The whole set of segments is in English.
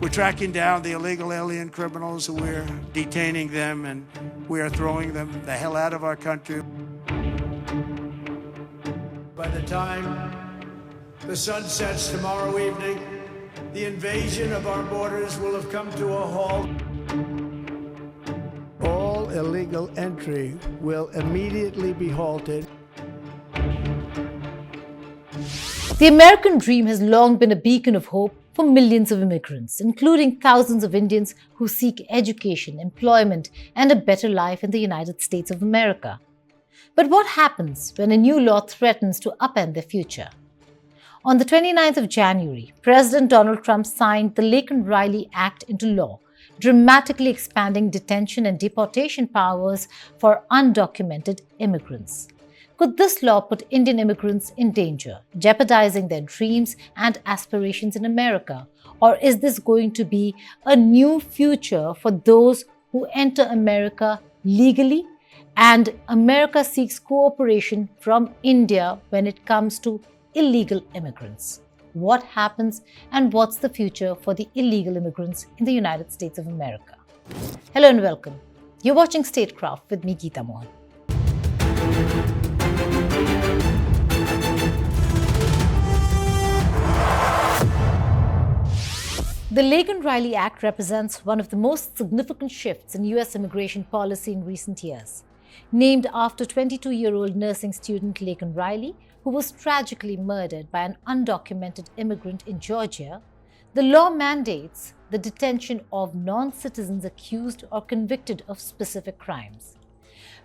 We're tracking down the illegal alien criminals, we're detaining them, and we are throwing them the hell out of our country. By the time the sun sets tomorrow evening, the invasion of our borders will have come to a halt. All illegal entry will immediately be halted. The American dream has long been a beacon of hope for millions of immigrants, including thousands of Indians who seek education, employment, and a better life in the United States of America. But what happens when a new law threatens to upend their future? On the 29th of January, President Donald Trump signed the Laken Riley Act into law, dramatically expanding detention and deportation powers for undocumented immigrants. Could this law put Indian immigrants in danger, jeopardizing their dreams and aspirations in America? Or is this going to be a new future for those who enter America legally, and America seeks cooperation from India when it comes to illegal immigrants? What happens and what's the future for the illegal immigrants in the United States of America? Hello and welcome. You're watching Statecraft with me, Geeta Mohan. The Laken Riley Act represents one of the most significant shifts in US immigration policy in recent years. Named after 22-year-old nursing student Laken Riley, who was tragically murdered by an undocumented immigrant in Georgia, the law mandates the detention of non-citizens accused or convicted of specific crimes.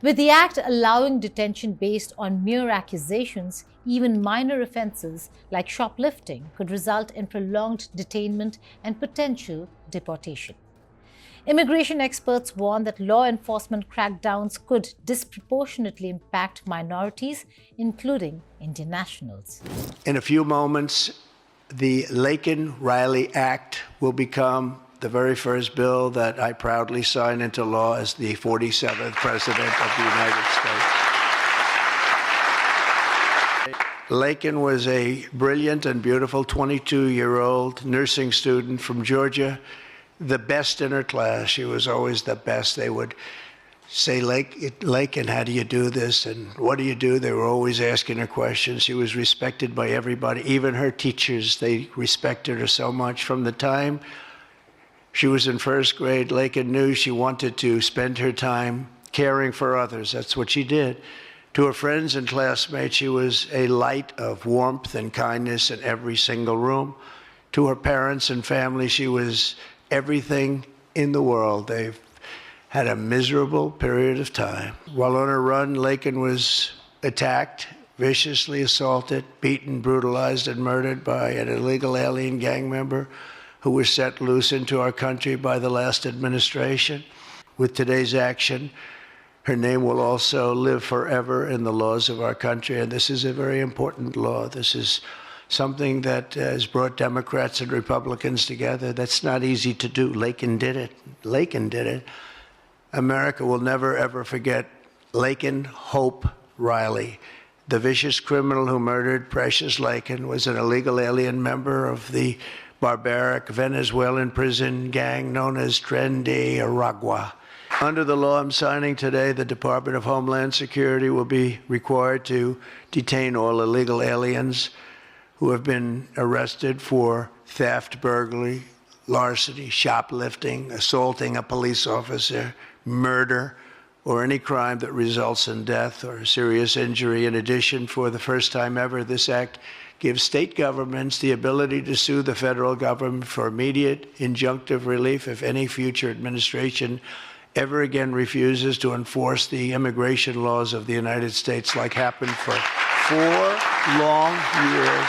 With the act allowing detention based on mere accusations, even minor offenses like shoplifting could result in prolonged detainment and potential deportation. Immigration experts warn that law enforcement crackdowns could disproportionately impact minorities, including Indian nationals. In a few moments, the Laken Riley Act will become the very first bill that I proudly sign into law as the 47th President of the United States. Laken was a brilliant and beautiful 22-year-old nursing student from Georgia, the best in her class. She was always the best. They would say, Laken, how do you do this? And what do you do? They were always asking her questions. She was respected by everybody, even her teachers. They respected her so much. From the time she was in first grade, Laken knew she wanted to spend her time caring for others. That's what she did. To her friends and classmates, she was a light of warmth and kindness in every single room. To her parents and family, she was everything in the world. They've had a miserable period of time. While on her run, Laken was attacked, viciously assaulted, beaten, brutalized, and murdered by an illegal alien gang member who was set loose into our country by the last administration. With today's action, her name will also live forever in the laws of our country, and this is a very important law. This is something that has brought Democrats and Republicans together. That's not easy to do. Laken did it. Laken did it. America will never, ever forget Laken Hope Riley. The vicious criminal who murdered Precious Laken was an illegal alien member of the barbaric Venezuelan prison gang known as Tren de Aragua. Under the law I'm signing today, the Department of Homeland Security will be required to detain all illegal aliens who have been arrested for theft, burglary, larceny, shoplifting, assaulting a police officer, murder, or any crime that results in death or serious injury. In addition, for the first time ever, this act gives state governments the ability to sue the federal government for immediate injunctive relief if any future administration ever again refuses to enforce the immigration laws of the United States, like happened for 4 long years.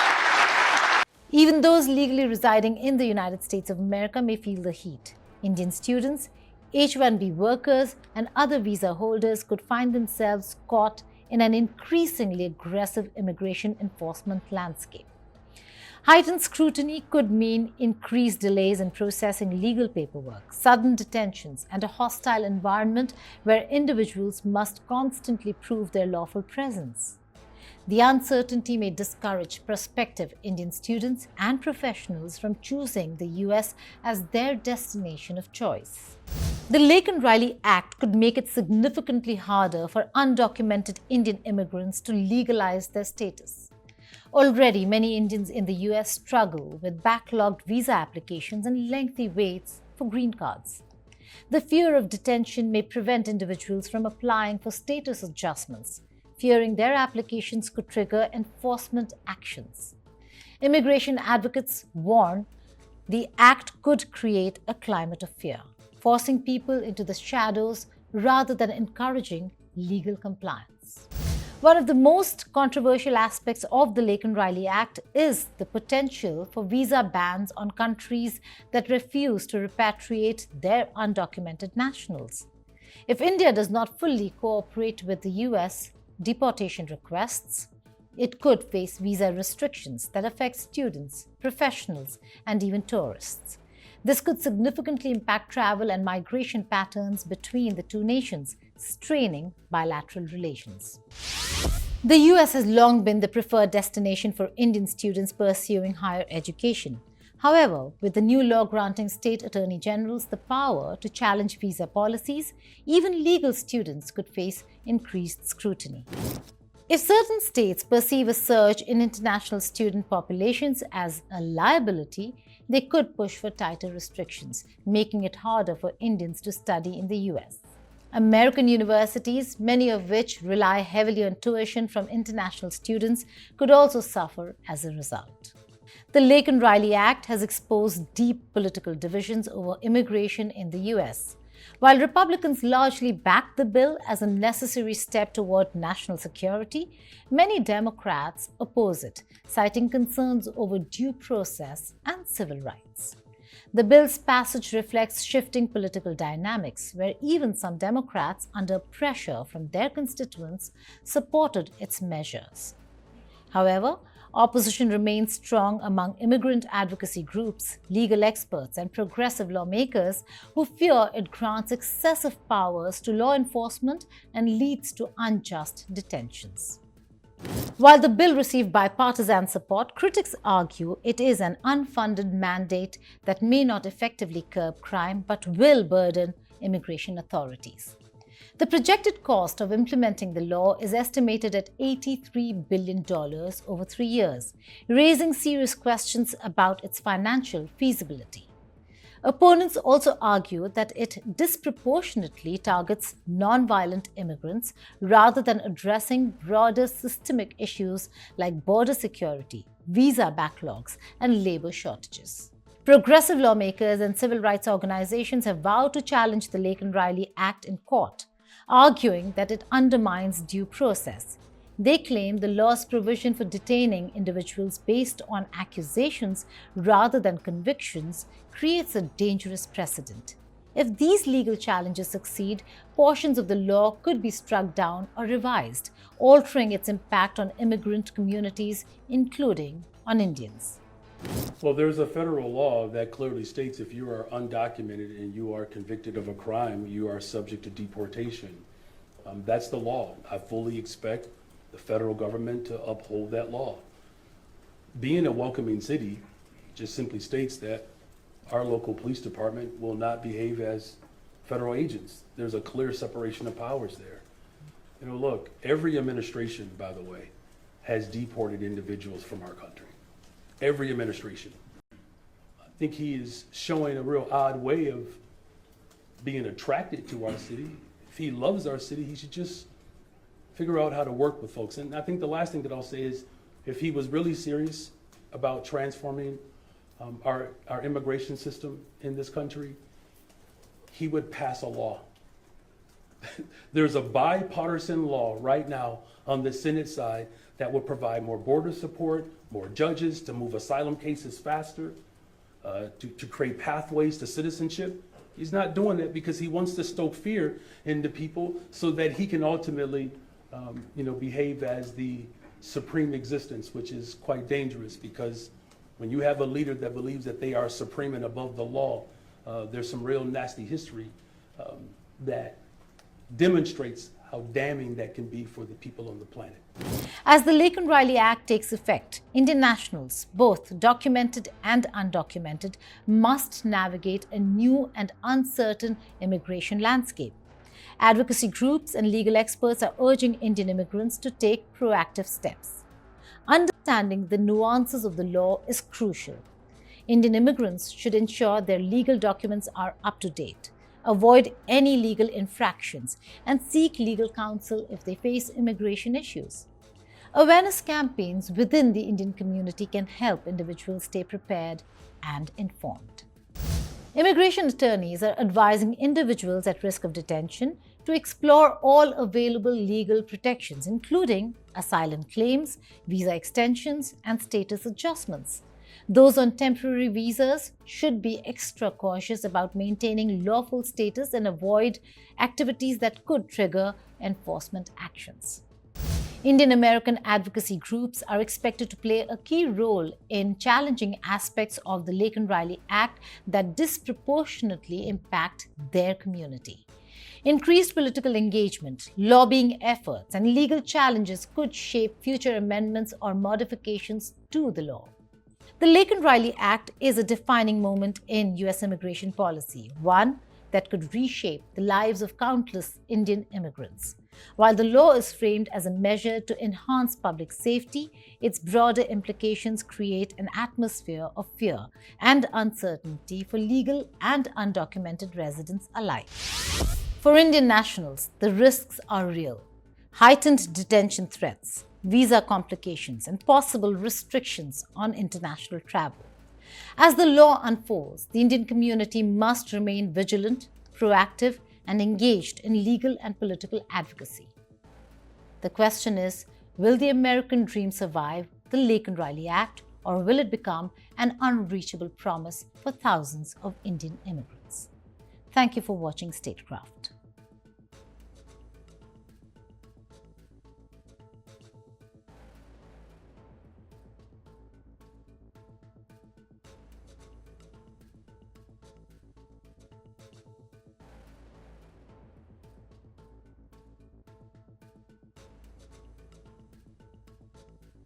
Even those legally residing in the United States of America may feel the heat. Indian students, H-1B workers, and other visa holders could find themselves caught in an increasingly aggressive immigration enforcement landscape. Heightened scrutiny could mean increased delays in processing legal paperwork, sudden detentions, and a hostile environment where individuals must constantly prove their lawful presence. The uncertainty may discourage prospective Indian students and professionals from choosing the US as their destination of choice. The Laken Riley Act could make it significantly harder for undocumented Indian immigrants to legalize their status. Already, many Indians in the US struggle with backlogged visa applications and lengthy waits for green cards. The fear of detention may prevent individuals from applying for status adjustments, fearing their applications could trigger enforcement actions. Immigration advocates warn the act could create a climate of fear, forcing people into the shadows rather than encouraging legal compliance. One of the most controversial aspects of the Laken Riley Act is the potential for visa bans on countries that refuse to repatriate their undocumented nationals. If India does not fully cooperate with the US deportation requests, it could face visa restrictions that affect students, professionals, and even tourists. This could significantly impact travel and migration patterns between the two nations, straining bilateral relations. The US has long been the preferred destination for Indian students pursuing higher education. However, with the new law granting state attorney generals the power to challenge visa policies, even legal students could face increased scrutiny. If certain states perceive a surge in international student populations as a liability, they could push for tighter restrictions, making it harder for Indians to study in the US. American universities, many of which rely heavily on tuition from international students, could also suffer as a result. The Laken Riley Act has exposed deep political divisions over immigration in the US. While Republicans largely backed the bill as a necessary step toward national security, many Democrats oppose it, citing concerns over due process and civil rights. The bill's passage reflects shifting political dynamics, where even some Democrats, under pressure from their constituents, supported its measures. However, opposition remains strong among immigrant advocacy groups, legal experts, and progressive lawmakers who fear it grants excessive powers to law enforcement and leads to unjust detentions. While the bill received bipartisan support, critics argue it is an unfunded mandate that may not effectively curb crime but will burden immigration authorities. The projected cost of implementing the law is estimated at $83 billion over 3 years, raising serious questions about its financial feasibility. Opponents also argue that it disproportionately targets non-violent immigrants rather than addressing broader systemic issues like border security, visa backlogs, and labor shortages. Progressive lawmakers and civil rights organizations have vowed to challenge the Laken Riley Act in court, arguing that it undermines due process. They claim the law's provision for detaining individuals based on accusations rather than convictions creates a dangerous precedent. If these legal challenges succeed, portions of the law could be struck down or revised, altering its impact on immigrant communities, including on Indians. Well, there's a federal law that clearly states if you are undocumented and you are convicted of a crime, you are subject to deportation. That's the law. I fully expect the federal government to uphold that law. Being a welcoming city just simply states that our local police department will not behave as federal agents. There's a clear separation of powers there. You know, look, every administration, by the way, has deported individuals from our country. Every administration. I think he is showing a real odd way of being attracted to our city. If he loves our city, he should just figure out how to work with folks. And I think the last thing that I'll say is, if he was really serious about transforming our immigration system in this country, he would pass a law. There's a bipartisan law right now on the Senate side that would provide more border support, more judges to move asylum cases faster, to create pathways to citizenship. He's not doing that because he wants to stoke fear into people so that he can ultimately behave as the supreme existence, which is quite dangerous, because when you have a leader that believes that they are supreme and above the law, there's some real nasty history that demonstrates how damning that can be for the people on the planet. As the Laken Riley Act takes effect, Indian nationals, both documented and undocumented, must navigate a new and uncertain immigration landscape. Advocacy groups and legal experts are urging Indian immigrants to take proactive steps. Understanding the nuances of the law is crucial. Indian immigrants should ensure their legal documents are up to date, avoid any legal infractions, and seek legal counsel if they face immigration issues. Awareness campaigns within the Indian community can help individuals stay prepared and informed. Immigration attorneys are advising individuals at risk of detention to explore all available legal protections, including asylum claims, visa extensions, and status adjustments. Those on temporary visas should be extra cautious about maintaining lawful status and avoid activities that could trigger enforcement actions. Indian American advocacy groups are expected to play a key role in challenging aspects of the Laken Riley Act that disproportionately impact their community. Increased political engagement, lobbying efforts, and legal challenges could shape future amendments or modifications to the law. The Laken Riley Act is a defining moment in U.S. immigration policy, one that could reshape the lives of countless Indian immigrants. While the law is framed as a measure to enhance public safety, its broader implications create an atmosphere of fear and uncertainty for legal and undocumented residents alike. For Indian nationals, the risks are real. Heightened detention threats, visa complications, and possible restrictions on international travel. As the law unfolds, the Indian community must remain vigilant, proactive, and engaged in legal and political advocacy. The question is, will the American dream survive the Laken Riley Act, or will it become an unreachable promise for thousands of Indian immigrants? Thank you for watching Statecraft.